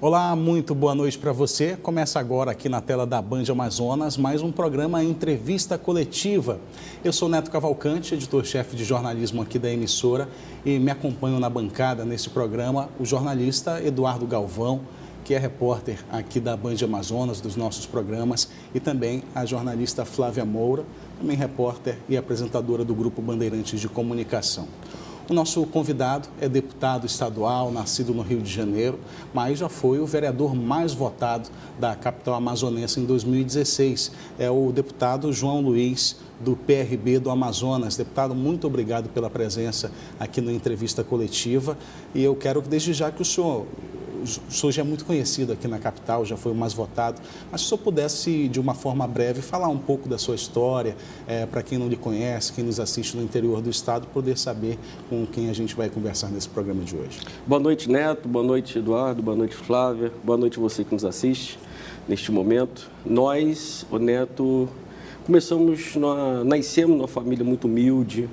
Olá, muito boa noite para você. Começa agora aqui na tela da Band Amazonas mais um programa Entrevista Coletiva. Eu sou Neto Cavalcante, editor-chefe de jornalismo aqui da emissora, e me acompanho na bancada nesse programa o jornalista Eduardo Galvão, que é repórter aqui da Band Amazonas, dos nossos programas, e também a jornalista Flávia Moura, também repórter e apresentadora do Grupo Bandeirantes de Comunicação. O nosso convidado é deputado estadual, nascido no Rio de Janeiro, mas já foi o vereador mais votado da capital amazonense em 2016. É o deputado João Luiz, do PRB do Amazonas. Deputado, muito obrigado pela presença aqui na entrevista coletiva. E eu quero desde já que o senhor já é muito conhecido aqui na capital, já foi o mais votado, mas se o senhor pudesse, de uma forma breve, falar um pouco da sua história, para quem não lhe conhece, quem nos assiste no interior do estado, poder saber com quem a gente vai conversar nesse programa de hoje. Boa noite, Neto, boa noite, Eduardo, boa noite, Flávia, boa noite você que nos assiste neste momento. Nós, o Neto, nascemos numa família muito humilde,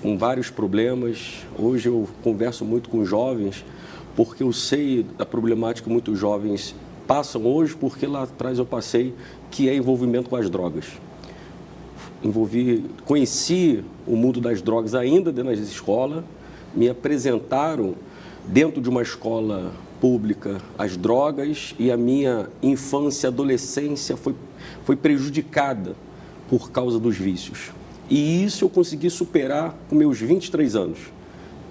com vários problemas. Hoje eu converso muito com jovens, porque eu sei da problemática que muitos jovens passam hoje, porque lá atrás eu passei, que é envolvimento com as drogas. Conheci o mundo das drogas ainda dentro das escolas, me apresentaram dentro de uma escola pública as drogas e a minha infância e adolescência foi prejudicada por causa dos vícios. E isso eu consegui superar com meus 23 anos.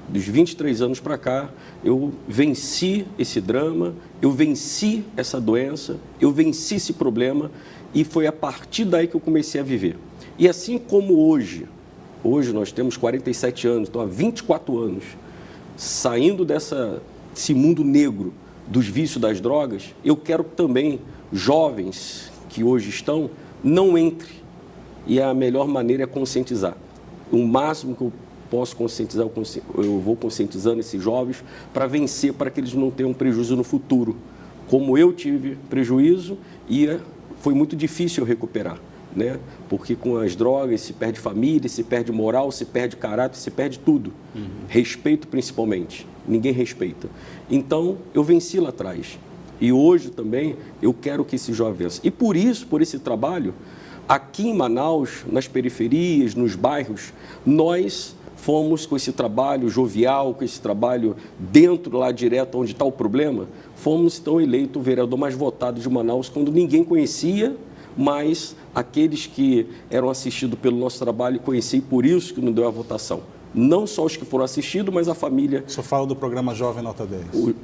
Dos 23 anos para cá, eu venci esse drama, eu venci essa doença, eu venci esse problema e foi a partir daí que eu comecei a viver. E assim como hoje nós temos 47 anos, então há 24 anos, saindo desse mundo negro dos vícios das drogas, eu quero que também jovens que hoje estão, não entrem. E a melhor maneira é conscientizar. O máximo que eu posso conscientizar, eu vou conscientizando esses jovens para vencer, para que eles não tenham prejuízo no futuro. Como eu tive prejuízo e foi muito difícil eu recuperar, né? Porque com as drogas se perde família, se perde moral, se perde caráter, se perde tudo. Respeito principalmente. Ninguém respeita. Então, eu venci lá atrás. E hoje também eu quero que esse jovem vença. E por isso, por esse trabalho, aqui em Manaus, nas periferias, nos bairros, nós fomos com esse trabalho jovial, com esse trabalho dentro lá direto onde está o problema, fomos então eleito o vereador mais votado de Manaus quando ninguém conhecia, mas aqueles que eram assistidos pelo nosso trabalho conheciam e por isso que não deu a votação. Não só os que foram assistidos, mas a família. O senhor fala do programa Jovem Nota 10.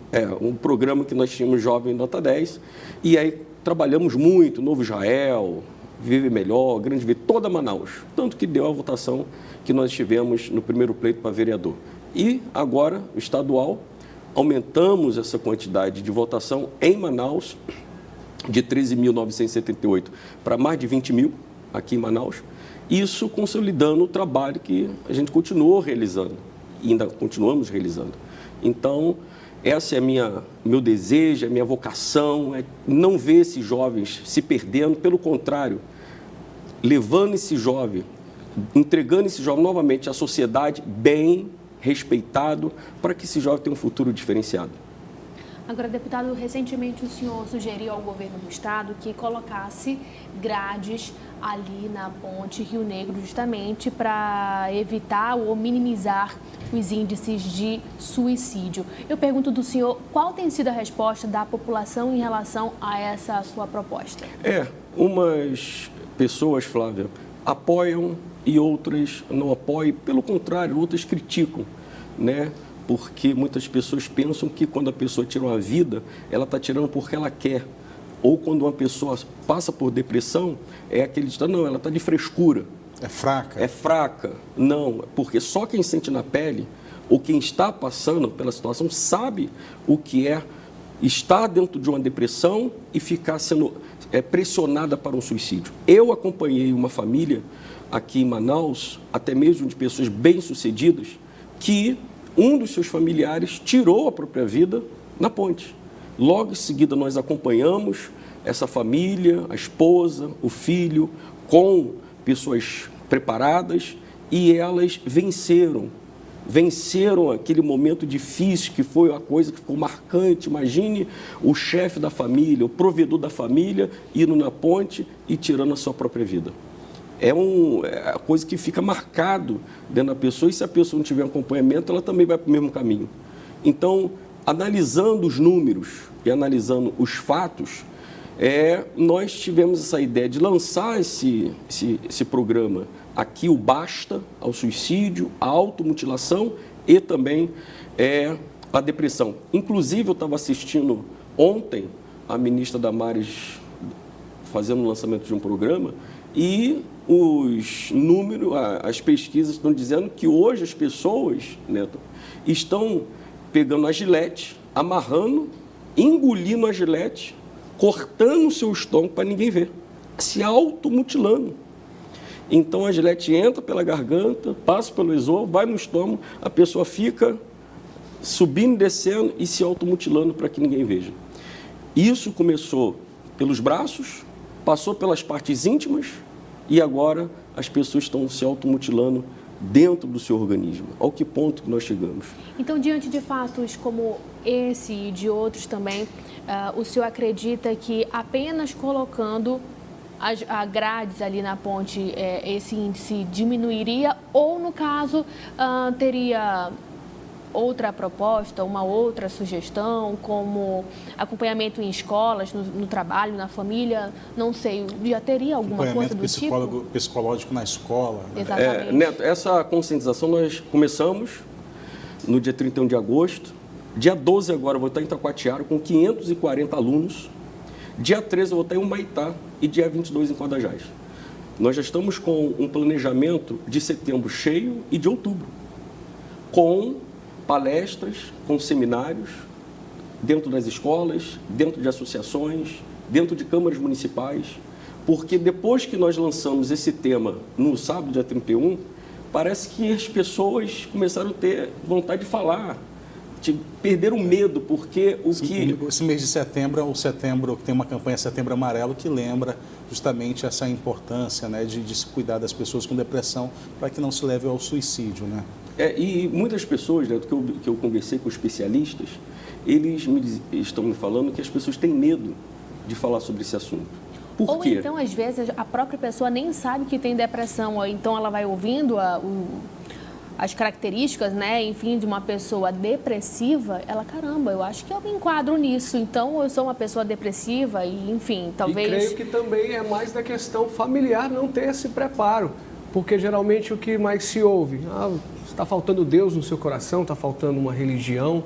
Um programa que nós tínhamos Jovem Nota 10, e aí trabalhamos muito, Novo Israel, Vive Melhor, Grande Vida, toda Manaus, tanto que deu a votação que nós tivemos no primeiro pleito para vereador. E agora, o estadual, aumentamos essa quantidade de votação em Manaus, de 13.978 para mais de 20 mil aqui em Manaus, isso consolidando o trabalho que a gente continuou realizando, e ainda continuamos realizando. Então, essa é meu desejo, a minha vocação, é não ver esses jovens se perdendo, pelo contrário, levando esse jovem, entregando esse jovem novamente à sociedade bem respeitado, para que esse jovem tenha um futuro diferenciado. Agora, deputado, recentemente o senhor sugeriu ao governo do estado que colocasse grades ali na ponte Rio Negro, justamente para evitar ou minimizar os índices de suicídio. Eu pergunto do senhor, qual tem sido a resposta da população em relação a essa sua proposta? Umas pessoas, Flávia, apoiam e outras não apoiam, pelo contrário, outras criticam, né? Porque muitas pessoas pensam que quando a pessoa tira uma vida, ela está tirando porque ela quer. Ou quando uma pessoa passa por depressão, é aquele ditado, não, ela está de frescura. É fraca. É fraca. Não, porque só quem sente na pele, ou quem está passando pela situação, sabe o que é estar dentro de uma depressão e ficar sendo pressionada para um suicídio. Eu acompanhei uma família aqui em Manaus, até mesmo de pessoas bem-sucedidas, que um dos seus familiares tirou a própria vida na ponte. Logo em seguida, nós acompanhamos essa família, a esposa, o filho, com pessoas preparadas, e elas venceram venceram aquele momento difícil, que foi a coisa que ficou marcante. Imagine o chefe da família, o provedor da família, indo na ponte e tirando a sua própria vida. É a coisa que fica marcado dentro da pessoa, e se a pessoa não tiver acompanhamento, ela também vai para o mesmo caminho. Então, analisando os números e analisando os fatos, nós tivemos essa ideia de lançar esse programa aqui, o Basta ao Suicídio, a automutilação e também a depressão. Inclusive, eu estava assistindo ontem a ministra Damares fazendo o lançamento de um programa, e os números, as pesquisas estão dizendo que hoje as pessoas, Neto, estão pegando a gilete, amarrando, engolindo a gilete, cortando o seu estômago para ninguém ver, se automutilando. Então a gilete entra pela garganta, passa pelo esôfago, vai no estômago, a pessoa fica subindo e descendo e se automutilando para que ninguém veja. Isso começou pelos braços, passou pelas partes íntimas e agora as pessoas estão se automutilando dentro do seu organismo. Ao que ponto que nós chegamos? Então, diante de fatos como esse e de outros também, o senhor acredita que apenas colocando a grades ali na ponte, esse índice diminuiria, ou no caso teria outra proposta, uma outra sugestão, como acompanhamento em escolas, no trabalho, na família, não sei, já teria alguma coisa do tipo? Psicológico na escola. Né? Exatamente. Neto, essa conscientização nós começamos no dia 31 de agosto. Dia 12 agora eu vou estar em Itacoatiara com 540 alunos. Dia 13 eu vou estar em Humaitá e dia 22 em Codajás. Nós já estamos com um planejamento de setembro cheio e de outubro, com palestras, com seminários, dentro das escolas, dentro de associações, dentro de câmaras municipais, porque depois que nós lançamos esse tema no sábado, dia 31, parece que as pessoas começaram a ter vontade de falar, de perder o medo, porque Esse mês de setembro é o setembro, que tem uma campanha Setembro Amarelo, que lembra justamente essa importância, né, de se cuidar das pessoas com depressão, para que não se leve ao suicídio, né? E muitas pessoas, né, que eu conversei com especialistas, eles estão me falando que as pessoas têm medo de falar sobre esse assunto. Por quê? Ou então, às vezes, a própria pessoa nem sabe que tem depressão, ou então ela vai ouvindo as características, né, enfim, de uma pessoa depressiva, ela, caramba, eu acho que eu me enquadro nisso, então eu sou uma pessoa depressiva e, enfim, talvez... E creio que também é mais da questão familiar não ter esse preparo, porque geralmente o que mais se ouve, está faltando Deus no seu coração, está faltando uma religião,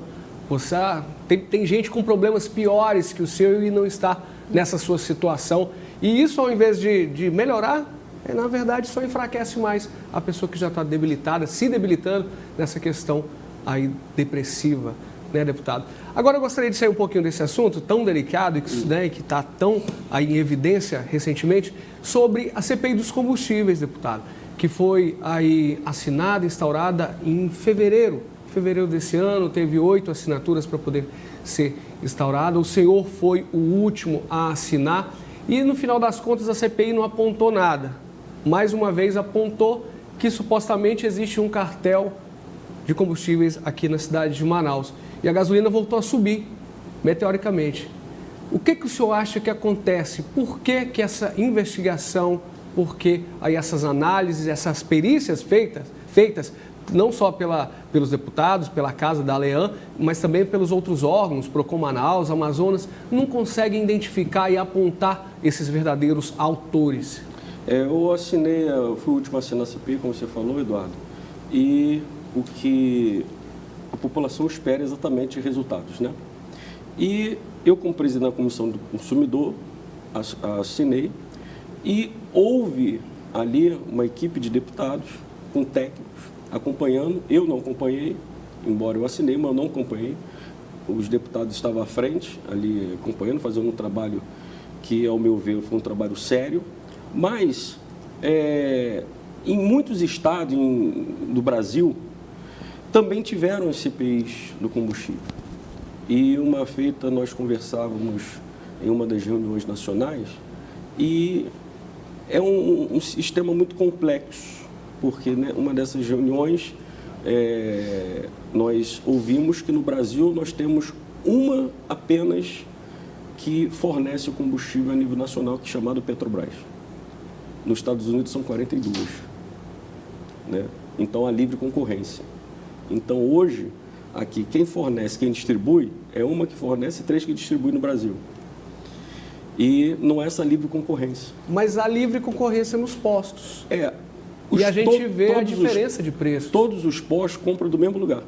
tem gente com problemas piores que o seu e não está nessa sua situação, e isso ao invés de melhorar, na verdade só enfraquece mais a pessoa que já está debilitada, se debilitando nessa questão aí depressiva, né, deputado? Agora eu gostaria de sair um pouquinho desse assunto tão delicado e que está tão aí em evidência recentemente, sobre a CPI dos combustíveis, deputado, que foi aí assinada, instaurada em fevereiro desse ano, teve 8 assinaturas para poder ser instaurada. O senhor foi o último a assinar e no final das contas a CPI não apontou nada. Mais uma vez apontou que supostamente existe um cartel de combustíveis aqui na cidade de Manaus. E a gasolina voltou a subir, meteoricamente. O que o senhor acha que acontece? Por que essa investigação, por que aí essas análises, essas perícias feitas não só pelos deputados, pela Casa da Leã, mas também pelos outros órgãos, Procon Manaus, Amazonas, não conseguem identificar e apontar esses verdadeiros autores? Eu fui o último a assinar a CPI, como você falou, Eduardo, e o que a população espera exatamente resultados, né? E eu, como presidente da Comissão do Consumidor, assinei e houve ali uma equipe de deputados com técnicos acompanhando. Eu não acompanhei, embora eu assinei, mas eu não acompanhei. Os deputados estavam à frente, ali acompanhando, fazendo um trabalho que, ao meu ver, foi um trabalho sério. Mas, em muitos estados do Brasil, também tiveram as CPIs do combustível. E uma feita, nós conversávamos em uma das reuniões nacionais, e é um sistema muito complexo, porque, né, uma dessas reuniões, nós ouvimos que no Brasil nós temos uma apenas que fornece o combustível a nível nacional, que é chamado Petrobras. Nos Estados Unidos são 42. Né? Então, há livre concorrência. Então, hoje, aqui, quem fornece, quem distribui, é uma que fornece e 3 que distribui no Brasil. E não é essa livre concorrência. Mas há livre concorrência nos postos. E a gente vê a diferença de preço. Todos os postos compram do mesmo lugar.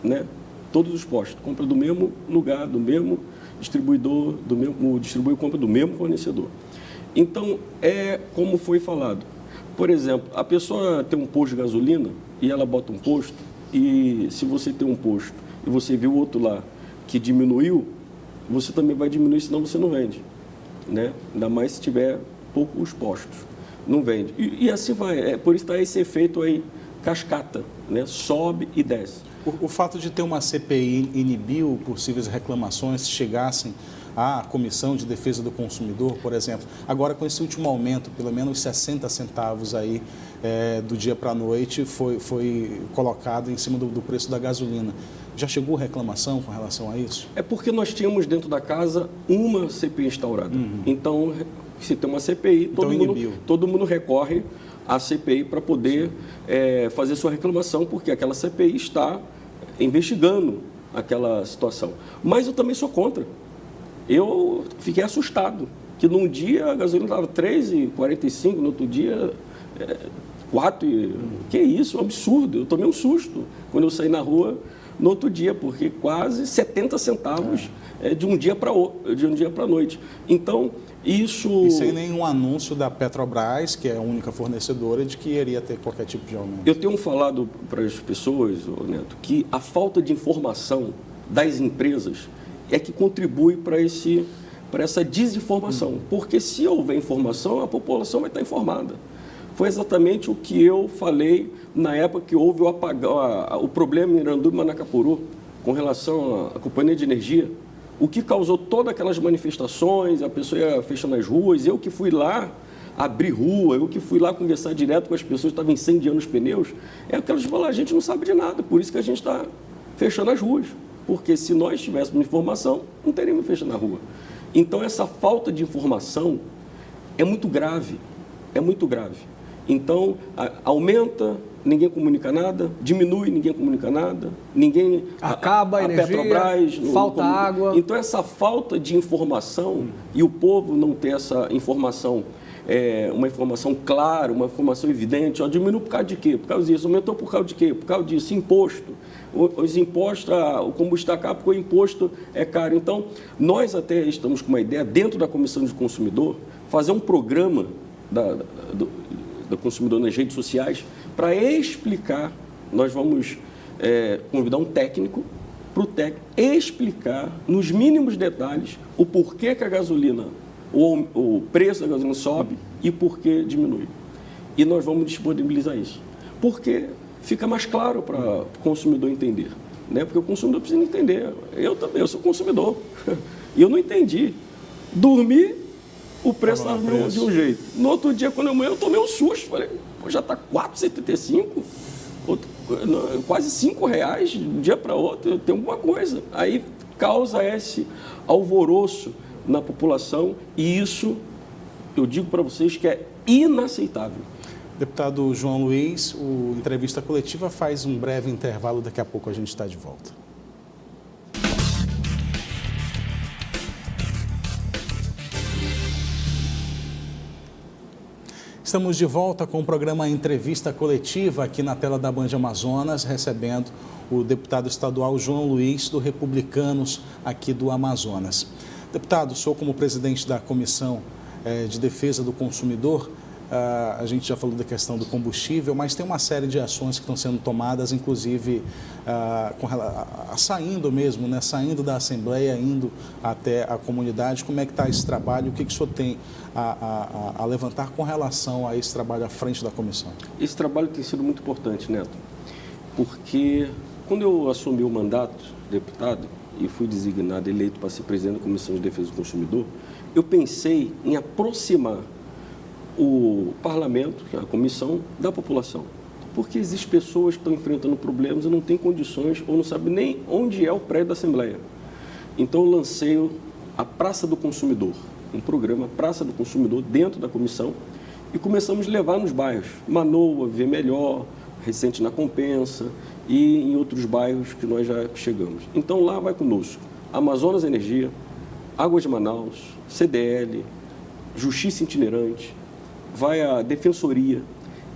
Né? Todos os postos compram do mesmo lugar, do mesmo distribuidor, o distribuidor compra do mesmo fornecedor. Então, como foi falado. Por exemplo, a pessoa tem um posto de gasolina e ela bota um posto, e se você tem um posto e você vê o outro lá que diminuiu, você também vai diminuir, senão você não vende. Né? Ainda mais se tiver poucos postos. Não vende. E assim vai. Por isso está esse efeito aí, cascata, né? Sobe e desce. O fato de ter uma CPI inibiu possíveis reclamações se chegassem à Comissão de Defesa do Consumidor, por exemplo. Agora, com esse último aumento, pelo menos 60 centavos aí do dia para a noite, foi colocado em cima do preço da gasolina. Já chegou reclamação com relação a isso? É porque nós tínhamos dentro da casa uma CPI instaurada. Então, se tem uma CPI, todo mundo recorre à CPI para poder fazer sua reclamação, porque aquela CPI está investigando aquela situação. Mas eu também sou contra. Eu fiquei assustado, que num dia a gasolina estava R$3,45, no outro dia R$4. Que isso, um absurdo. Eu tomei um susto quando eu saí na rua no outro dia, porque quase 70 centavos de um dia para a noite. Então, isso... E sem nenhum anúncio da Petrobras, que é a única fornecedora, de que iria ter qualquer tipo de aumento. Eu tenho falado para as pessoas, Neto, que a falta de informação das empresas é que contribui para essa desinformação. Porque se houver informação, a população vai estar informada. Foi exatamente o que eu falei na época que houve o apagão, o problema em Irandu e Manacapuru, com relação à companhia de energia. O que causou todas aquelas manifestações, a pessoa ia fechando as ruas, eu que fui lá abrir rua, eu que fui lá conversar direto com as pessoas que estavam incendiando os pneus, é que elas falam, a gente não sabe de nada, por isso que a gente está fechando as ruas. Porque se nós tivéssemos informação, não teríamos fechado na rua. Então, essa falta de informação é muito grave, Então, aumenta, ninguém comunica nada, diminui, ninguém comunica nada, ninguém... Acaba a energia, Petrobras, falta água. Então, essa falta de informação e o povo não ter essa informação, uma informação clara, uma informação evidente, diminuiu por causa de quê? Por causa disso. Aumentou por causa de quê? Por causa disso. Imposto. Os impostos, o combustível está caro porque o imposto é caro. Então, nós até estamos com uma ideia, dentro da Comissão de Consumidor, fazer um programa do consumidor nas redes sociais para explicar. Nós vamos convidar um técnico para o técnico explicar nos mínimos detalhes o porquê que a gasolina, o preço da gasolina sobe e por que diminui. E nós vamos disponibilizar isso. Porque fica mais claro para o consumidor entender. Né? Porque o consumidor precisa entender. Eu também, eu sou consumidor. E eu não entendi. Dormi, o preço estava de um jeito. No outro dia, quando eu tomei um susto. Falei, já está R$4,75? Quase R$5 de um dia para outro. Tem alguma coisa. Aí causa esse alvoroço na população. E isso, eu digo para vocês que é inaceitável. Deputado João Luiz, o Entrevista Coletiva faz um breve intervalo, daqui a pouco a gente está de volta. Estamos de volta com o programa Entrevista Coletiva aqui na tela da Band Amazonas, recebendo o deputado estadual João Luiz, do Republicanos aqui do Amazonas. Deputado, o senhor como presidente da Comissão de Defesa do Consumidor, a gente já falou da questão do combustível, mas tem uma série de ações que estão sendo tomadas, inclusive saindo mesmo, né? Saindo da Assembleia, indo até a comunidade. Como é que está esse trabalho? O que o senhor tem a levantar com relação a esse trabalho à frente da comissão? Esse trabalho tem sido muito importante, Neto, porque quando eu assumi o mandato de deputado e fui designado, eleito para ser presidente da Comissão de Defesa do Consumidor, eu pensei em aproximar o parlamento, a comissão, da população. Porque existem pessoas que estão enfrentando problemas e não têm condições ou não sabem nem onde é o prédio da Assembleia. Então, eu lancei a Praça do Consumidor, um programa Praça do Consumidor dentro da comissão, e começamos a levar nos bairros, Manoa, Ver Melhor, Recente na Compensa e em outros bairros que nós já chegamos. Então, lá vai conosco Amazonas Energia, Águas de Manaus, CDL, Justiça Itinerante, vai a Defensoria,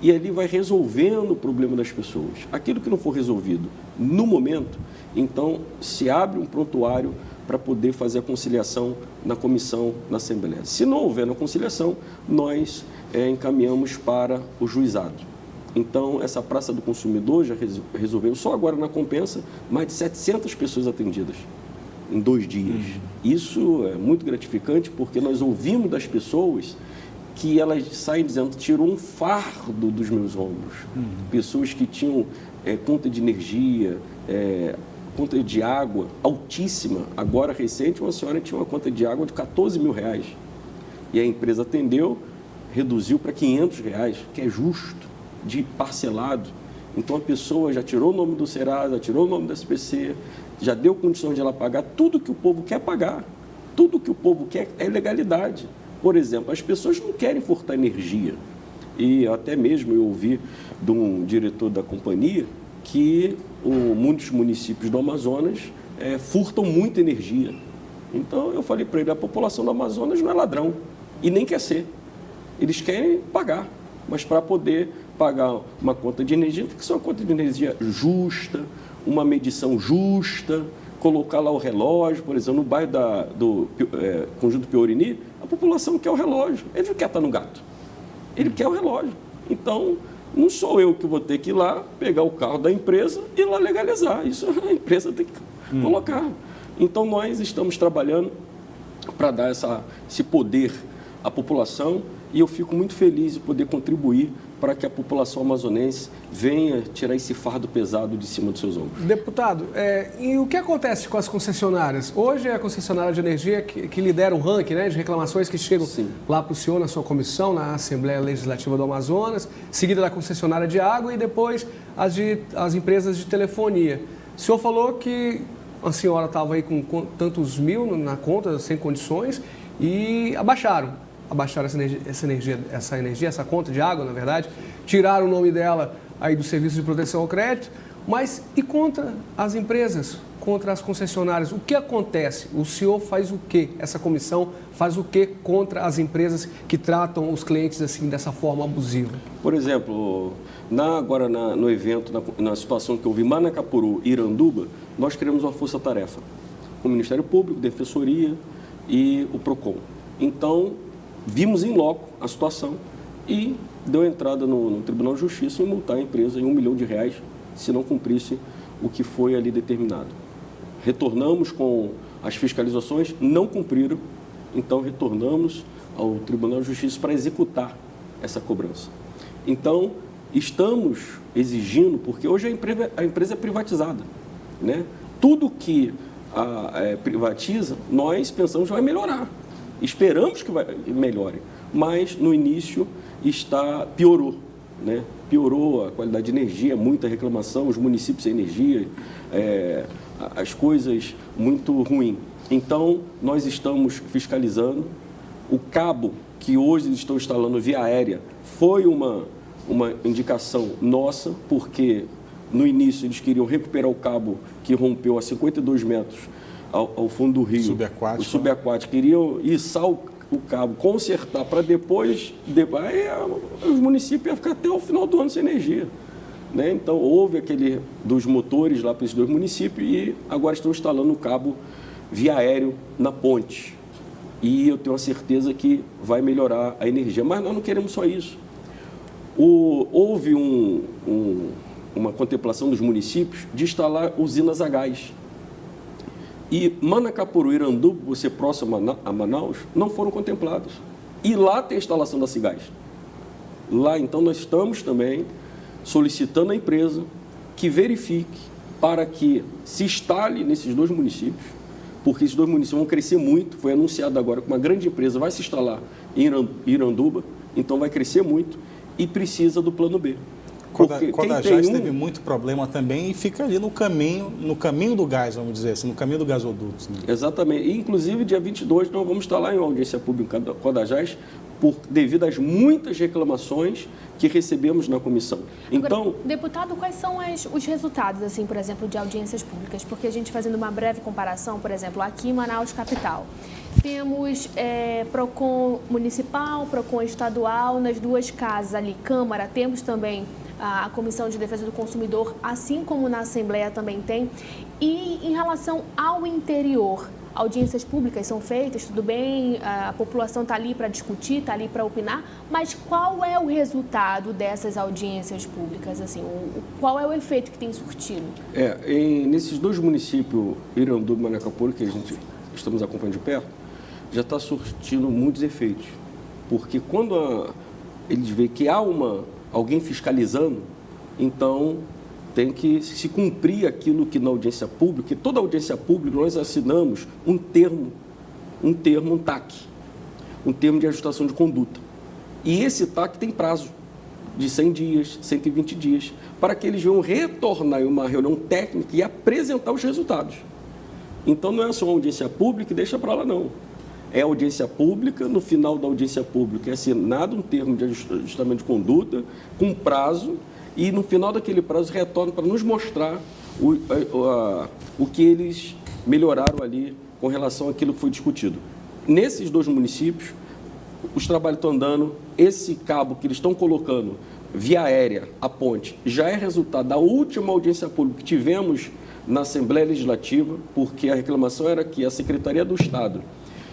e ali vai resolvendo o problema das pessoas. Aquilo que não for resolvido no momento, então se abre um prontuário para poder fazer a conciliação na comissão, na Assembleia. Se não houver na conciliação, nós encaminhamos para o juizado. Então, essa Praça do Consumidor já resolveu, só agora na Compensa, mais de 700 pessoas atendidas em 2 dias. Isso é muito gratificante, porque nós ouvimos das pessoas que elas saem dizendo, tirou um fardo dos meus ombros. Pessoas que tinham conta de energia, conta de água altíssima. Agora, recente, uma senhora tinha uma conta de água de R$14 mil. E a empresa atendeu, reduziu para R$500, que é justo, de parcelado. Então, a pessoa já tirou o nome do Serasa, tirou o nome da SPC, já deu condições de ela pagar tudo que o povo quer pagar. Tudo que o povo quer é legalidade. Por exemplo, as pessoas não querem furtar energia. E até mesmo eu ouvi de um diretor da companhia que muitos municípios do Amazonas furtam muita energia. Então, eu falei para ele, a população do Amazonas não é ladrão e nem quer ser. Eles querem pagar, mas para poder pagar uma conta de energia, tem que ser uma conta de energia justa, uma medição justa, colocar lá o relógio, por exemplo, no bairro do Conjunto Piorini, a população quer o relógio, ele não quer estar no gato, ele quer o relógio. Então, não sou eu que vou ter que ir lá, pegar o carro da empresa e ir lá legalizar, isso a empresa tem que colocar. Então, nós estamos trabalhando para dar esse poder à população, e eu fico muito feliz de poder contribuir para que a população amazonense venha tirar esse fardo pesado de cima dos seus ombros. Deputado, e o que acontece com as concessionárias? Hoje é a concessionária de energia que lidera um ranking, né, de reclamações que chegam lá para o senhor na sua comissão, na Assembleia Legislativa do Amazonas, seguida da concessionária de água e depois as empresas de telefonia. O senhor falou que a senhora estava aí com tantos mil na conta, sem condições, e abaixaram essa conta de água, na verdade, tiraram o nome dela aí do Serviço de Proteção ao Crédito, mas e contra as empresas, contra as concessionárias? O que acontece? O senhor faz o quê? Essa comissão faz o quê contra as empresas que tratam os clientes assim dessa forma abusiva? Por exemplo, agora no evento, na situação que houve em Manacapuru e Iranduba, nós criamos uma força-tarefa com o Ministério Público, Defensoria e o PROCON. Então, vimos em loco a situação e deu entrada no Tribunal de Justiça e multar a empresa em R$1 milhão se não cumprisse o que foi ali determinado. Retornamos com as fiscalizações, não cumpriram, então retornamos ao Tribunal de Justiça para executar essa cobrança. Então, estamos exigindo, porque hoje a empresa é privatizada, né? Tudo que privatiza, nós pensamos que vai melhorar. Esperamos que melhore, mas no início piorou, né? Piorou a qualidade de energia, muita reclamação, os municípios sem energia, as coisas muito ruins. Então, nós estamos fiscalizando. O cabo que hoje eles estão instalando via aérea foi uma indicação nossa, porque no início eles queriam recuperar o cabo que rompeu a 52 metros ao fundo do rio, subaquático. O subaquático, queriam içar o cabo, consertar para depois os municípios iam ficar até o final do ano sem energia, né? Então, houve aquele dos motores lá para esses 2 municípios e agora estão instalando o cabo via aéreo na ponte. E eu tenho a certeza que vai melhorar a energia. Mas nós não queremos só isso. Houve uma contemplação dos municípios de instalar usinas a gás. E Manacapuru e Iranduba, você próximo a Manaus, não foram contemplados. E lá tem a instalação da Cigás. Lá, então, nós estamos também solicitando à empresa que verifique para que se instale nesses 2 municípios, porque esses 2 municípios vão crescer muito. Foi anunciado agora que uma grande empresa vai se instalar em Iranduba, então vai crescer muito e precisa do plano B. Codajás teve muito problema também e fica ali no caminho do gás, vamos dizer assim, no caminho do gasoduto. Né? Exatamente. E, inclusive, dia 22, nós vamos estar lá em audiência pública da Codajás devido às muitas reclamações que recebemos na comissão. Então, agora, deputado, quais são os resultados, assim, por exemplo, de audiências públicas? Porque a gente fazendo uma breve comparação, por exemplo, aqui em Manaus, capital, temos PROCON municipal, PROCON estadual, nas duas casas ali, Câmara, temos também a Comissão de Defesa do Consumidor, assim como na Assembleia também tem. E em relação ao interior, audiências públicas são feitas, tudo bem, a população está ali para discutir, está ali para opinar, mas qual é o resultado dessas audiências públicas? Assim, qual é o efeito que tem surtido? Nesses dois municípios, Iranduba e Manacapuru, que a gente estamos acompanhando de perto, já está surtindo muitos efeitos. Porque quando eles veem que há alguém fiscalizando, então tem que se cumprir aquilo que na audiência pública, que toda audiência pública nós assinamos um TAC, um termo de ajustação de conduta. E esse TAC tem prazo de 100 dias, 120 dias, para que eles venham retornar em uma reunião técnica e apresentar os resultados. Então não é só uma audiência pública e deixa para lá, não. É audiência pública, no final da audiência pública é assinado um termo de ajustamento de conduta, com prazo, e no final daquele prazo retorna para nos mostrar o que eles melhoraram ali com relação àquilo que foi discutido. Nesses dois municípios, os trabalhos estão andando, esse cabo que eles estão colocando via aérea, a ponte, já é resultado da última audiência pública que tivemos na Assembleia Legislativa, porque a reclamação era que a Secretaria do Estado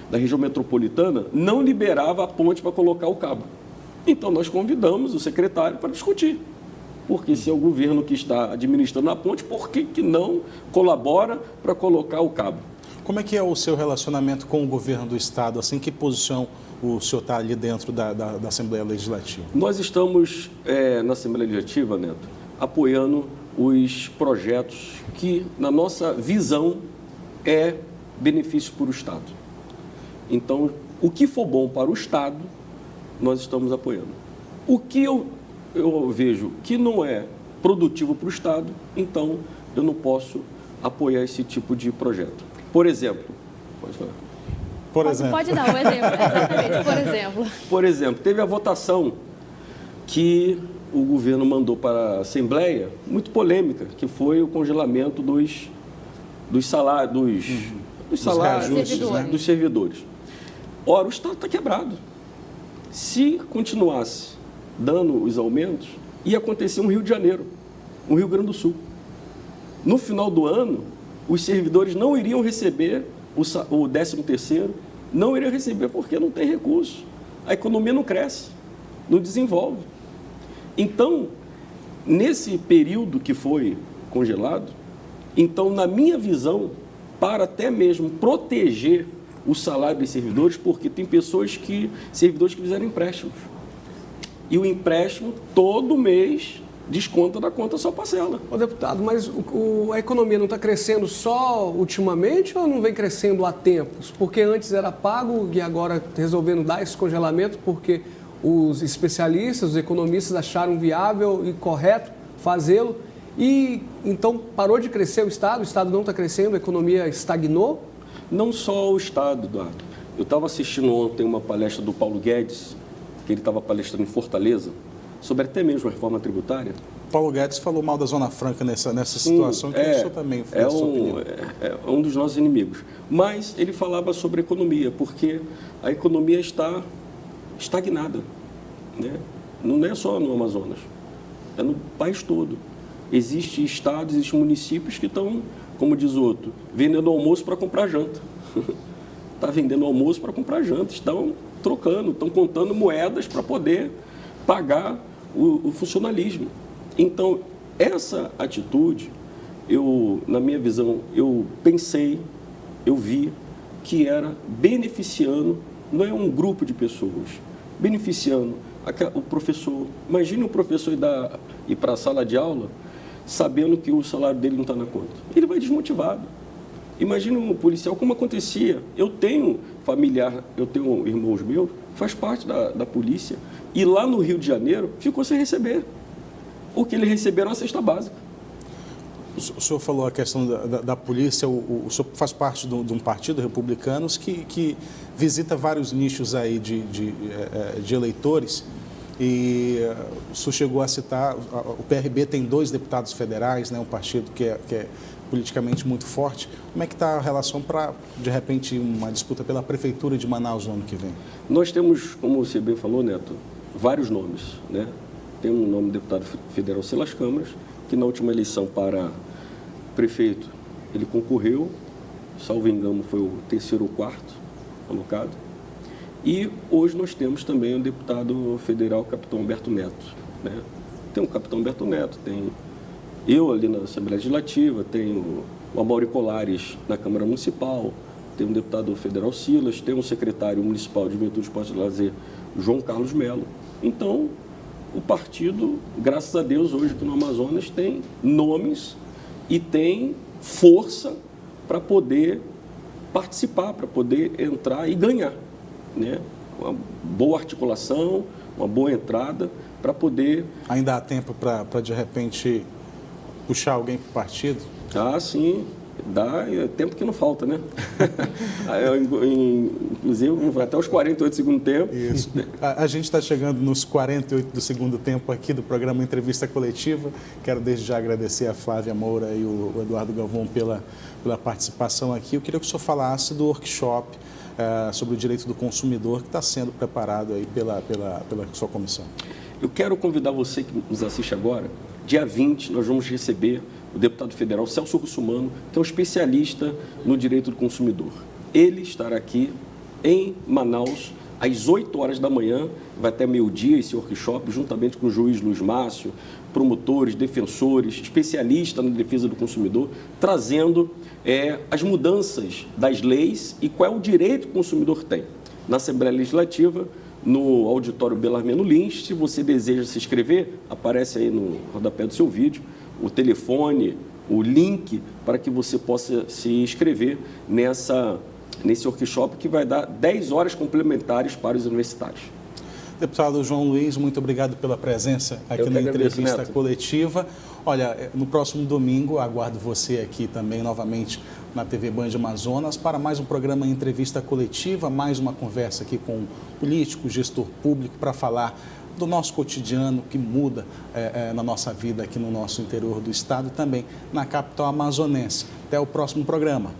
da região metropolitana não liberava a ponte para colocar o cabo. Então, nós convidamos o secretário para discutir. Porque se é o governo que está administrando a ponte, por que não colabora para colocar o cabo? Como é que é o seu relacionamento com o governo do Estado? Assim, que posição o senhor está ali dentro da Assembleia Legislativa? Nós estamos, na Assembleia Legislativa, Neto, apoiando os projetos que, na nossa visão, é benefício para o Estado. Então, o que for bom para o Estado, nós estamos apoiando. O que eu vejo que não é produtivo para o Estado, então eu não posso apoiar esse tipo de projeto. Por exemplo, pode falar. Pode dar um exemplo, exatamente, por exemplo. Por exemplo, teve a votação que o governo mandou para a Assembleia, muito polêmica, que foi o congelamento dos salários, dos servidores. Ora, o Estado está quebrado. Se continuasse dando os aumentos, ia acontecer um Rio de Janeiro, um Rio Grande do Sul. No final do ano, os servidores não iriam receber o 13º, não iriam receber porque não tem recurso. A economia não cresce, não desenvolve. Então, nesse período que foi congelado, então, na minha visão, para até mesmo proteger o salário dos servidores, porque tem servidores que fizeram empréstimos. E o empréstimo, todo mês, desconta da conta sua parcela. Ô, deputado, mas a economia não está crescendo só ultimamente ou não vem crescendo há tempos? Porque antes era pago e agora resolvendo dar esse congelamento porque os especialistas, os economistas acharam viável e correto fazê-lo. E então parou de crescer o Estado não está crescendo, a economia estagnou? Não só o Estado, Eduardo. Eu estava assistindo ontem uma palestra do Paulo Guedes, que ele estava palestrando em Fortaleza, sobre até mesmo a reforma tributária. Paulo Guedes falou mal da Zona Franca nessa situação, que o senhor também foi a sua opinião. É um dos nossos inimigos. Mas ele falava sobre economia, porque a economia está estagnada. Né? Não é só no Amazonas, é no país todo. Existem estados, existem municípios que estão, como diz o outro, vendendo almoço para comprar janta. Está vendendo almoço para comprar janta, estão trocando, estão contando moedas para poder pagar o funcionalismo. Então, essa atitude, na minha visão, eu pensei, eu vi que era beneficiando, não é um grupo de pessoas, beneficiando o professor. Imagine o professor ir para a sala de aula sabendo que o salário dele não está na conta. Ele vai desmotivado. Imagina um policial, como acontecia. Eu tenho familiar, eu tenho irmãos meus, faz parte da polícia, e lá no Rio de Janeiro ficou sem receber. o que eles receberam a cesta básica. O senhor falou a questão da polícia, o senhor faz parte de um partido, Republicanos, que visita vários nichos aí de eleitores, e o senhor chegou a citar, o PRB tem 2 deputados federais, né, um partido que é politicamente muito forte. Como é que está a relação para, de repente, uma disputa pela Prefeitura de Manaus no ano que vem? Nós temos, como você bem falou, Neto, vários nomes, né? Tem um nome de deputado federal Silas Câmaras, que na última eleição para prefeito ele concorreu, salvo engano foi o 3º ou 4º colocado. E hoje nós temos também o deputado federal Capitão Humberto Neto, né? Tem o Capitão Humberto Neto, tem eu ali na Assembleia Legislativa, tem o Amaury Colares na Câmara Municipal, tem um deputado federal Silas, tem um secretário municipal de Juventude, Esporte e Lazer, João Carlos Melo. Então, o partido, graças a Deus, hoje aqui no Amazonas tem nomes e tem força para poder participar, para poder entrar e ganhar, né? Uma boa articulação, uma boa entrada para poder... Ainda há tempo para, de repente, puxar alguém para o partido? Ah, sim. Dá tempo que não falta, né? Inclusive, até os 48 do segundo tempo. Isso. A gente está chegando nos 48 do segundo tempo aqui do programa Entrevista Coletiva. Quero desde já agradecer a Flávia Moura e o Eduardo Galvão pela participação aqui. Eu queria que o senhor falasse do workshop sobre o direito do consumidor que está sendo preparado aí pela sua comissão. Eu quero convidar você que nos assiste agora. Dia 20, nós vamos receber o deputado federal Celso Russomano, que é um especialista no direito do consumidor. Ele estará aqui em Manaus, às 8 horas da manhã, vai até meio-dia esse workshop, juntamente com o juiz Luiz Márcio, promotores, defensores, especialistas na defesa do consumidor, trazendo as mudanças das leis e qual é o direito que o consumidor tem. Na Assembleia Legislativa, no auditório Belarmino Lins. Se você deseja se inscrever, aparece aí no rodapé do seu vídeo o telefone, o link para que você possa se inscrever nesse workshop que vai dar 10 horas complementares para os universitários. Deputado João Luiz, muito obrigado pela presença aqui na entrevista coletiva. Olha, no próximo domingo, aguardo você aqui também novamente na TV Band Amazonas para mais um programa Entrevista Coletiva, mais uma conversa aqui com um político, gestor público, para falar do nosso cotidiano que muda na nossa vida aqui no nosso interior do estado e também na capital amazonense. Até o próximo programa.